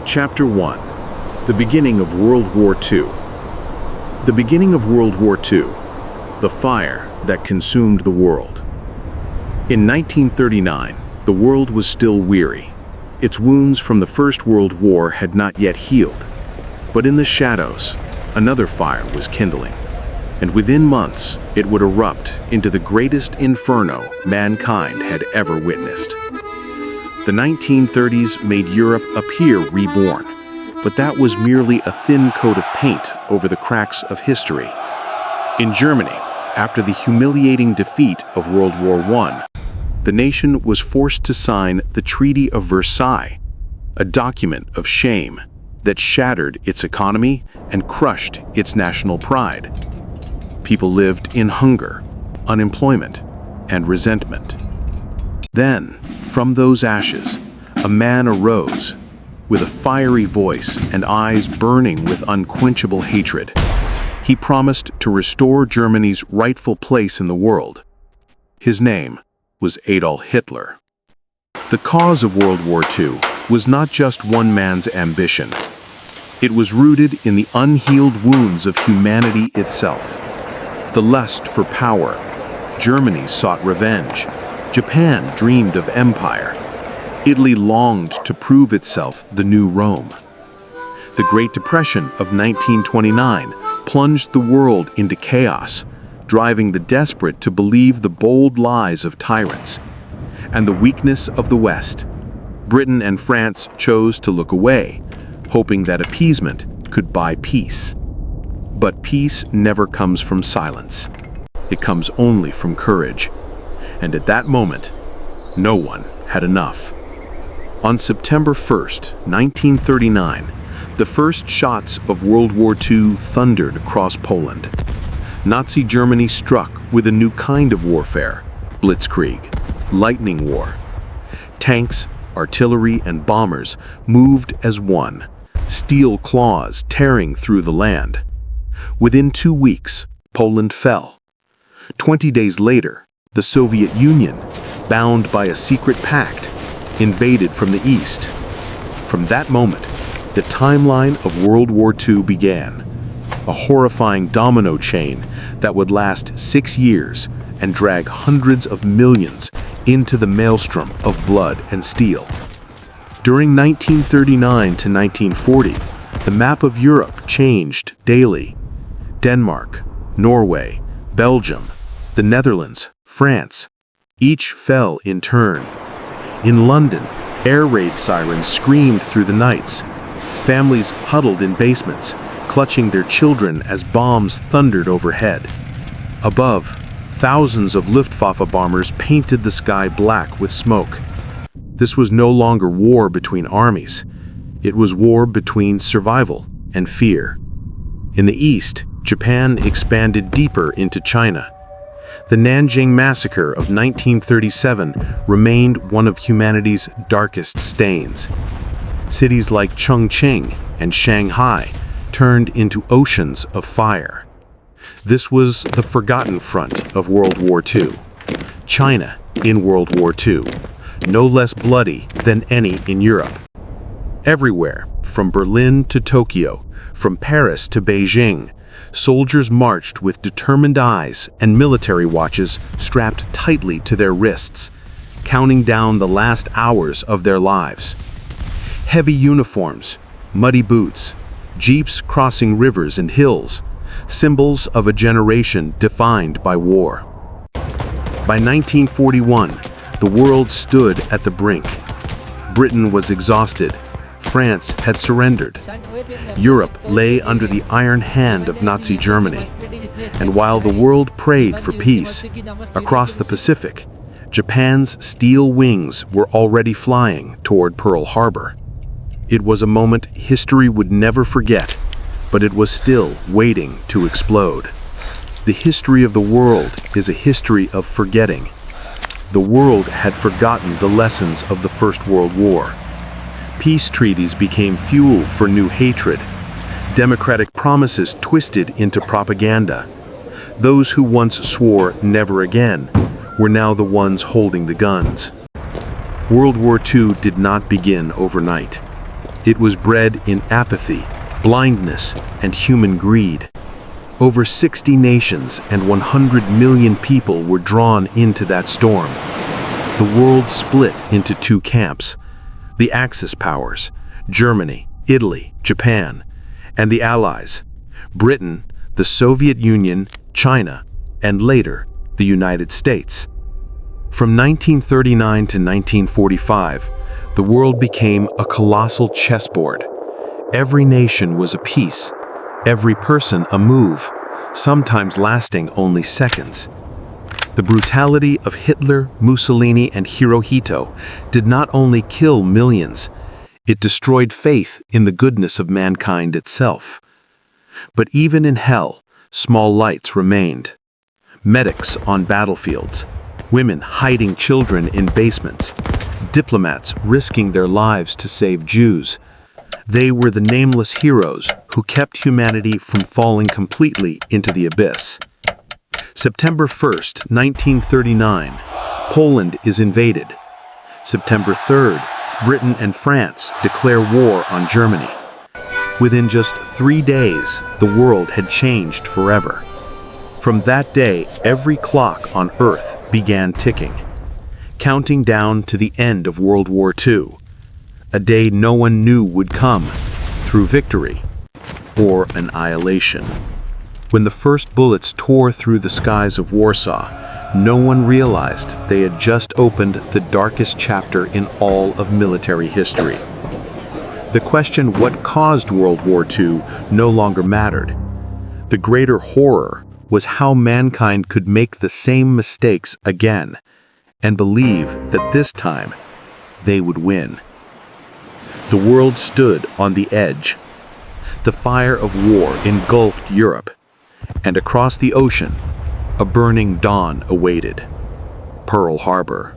Chapter 1. The Beginning of World War II. The beginning of World War II. The fire that consumed the world. In 1939, the world was still weary. Its wounds from the First World War had not yet healed. But in the shadows, another fire was kindling. And within months, it would erupt into the greatest inferno mankind had ever witnessed. The 1930s made Europe appear reborn, but that was merely a thin coat of paint over the cracks of history. In Germany, after the humiliating defeat of World War I, the nation was forced to sign the Treaty of Versailles, a document of shame that shattered its economy and crushed its national pride. People lived in hunger, unemployment, and resentment. Then, from those ashes, a man arose, with a fiery voice and eyes burning with unquenchable hatred. He promised to restore Germany's rightful place in the world. His name was Adolf Hitler. The cause of World War II was not just one man's ambition. It was rooted in the unhealed wounds of humanity itself. The lust for power. Germany sought revenge. Japan dreamed of empire. Italy longed to prove itself the new Rome. The Great Depression of 1929 plunged the world into chaos, driving the desperate to believe the bold lies of tyrants. And the weakness of the West. Britain and France chose to look away, hoping that appeasement could buy peace. But peace never comes from silence. It comes only from courage. And at that moment, no one had enough. On September 1st, 1939, the first shots of World War II thundered across Poland. Nazi Germany struck with a new kind of warfare, blitzkrieg, lightning war. Tanks, artillery, and bombers moved as one, steel claws tearing through the land. Within 2 weeks, Poland fell. 20 days later, the Soviet Union, bound by a secret pact, invaded from the east. From that moment, the timeline of World War II began, a horrifying domino chain that would last 6 years and drag hundreds of millions into the maelstrom of blood and steel. During 1939 to 1940, the map of Europe changed daily. Denmark, Norway, Belgium, the Netherlands, France, each fell in turn. In London, air raid sirens screamed through the nights. Families huddled in basements, clutching their children as bombs thundered overhead. Above, thousands of Luftwaffe bombers painted the sky black with smoke. This was no longer war between armies. It was war between survival and fear. In the east, Japan expanded deeper into China. The Nanjing Massacre of 1937 remained one of humanity's darkest stains. Cities like Chongqing and Shanghai turned into oceans of fire. This was the forgotten front of World War II. China in World War II, no less bloody than any in Europe. Everywhere, from Berlin to Tokyo, from Paris to Beijing, soldiers marched with determined eyes and military watches strapped tightly to their wrists, counting down the last hours of their lives. Heavy uniforms, muddy boots, jeeps crossing rivers and hills, symbols of a generation defined by war. By 1941, the world stood at the brink. Britain was exhausted. France had surrendered. Europe lay under the iron hand of Nazi Germany. And while the world prayed for peace, across the Pacific, Japan's steel wings were already flying toward Pearl Harbor. It was a moment history would never forget, but it was still waiting to explode. The history of the world is a history of forgetting. The world had forgotten the lessons of the First World War. Peace treaties became fuel for new hatred. Democratic promises twisted into propaganda. Those who once swore never again were now the ones holding the guns. World War II did not begin overnight. It was bred in apathy, blindness, and human greed. Over 60 nations and 100 million people were drawn into that storm. The world split into two camps: the Axis powers, Germany, Italy, Japan, and the Allies, Britain, the Soviet Union, China, and later, the United States. From 1939 to 1945, the world became a colossal chessboard. Every nation was a piece, every person a move, sometimes lasting only seconds. The brutality of Hitler, Mussolini, and Hirohito did not only kill millions, it destroyed faith in the goodness of mankind itself. But even in hell, small lights remained. Medics on battlefields, women hiding children in basements, diplomats risking their lives to save Jews. They were the nameless heroes who kept humanity from falling completely into the abyss. September 1st, 1939, Poland is invaded. September 3rd, Britain and France declare war on Germany. Within just 3 days, the world had changed forever. From that day, every clock on Earth began ticking, counting down to the end of World War II, a day no one knew would come, through victory or annihilation. When the first bullets tore through the skies of Warsaw, no one realized they had just opened the darkest chapter in all of military history. The question what caused World War II no longer mattered. The greater horror was how mankind could make the same mistakes again and believe that this time they would win. The world stood on the edge. The fire of war engulfed Europe, and across the ocean, a burning dawn awaited: Pearl Harbor.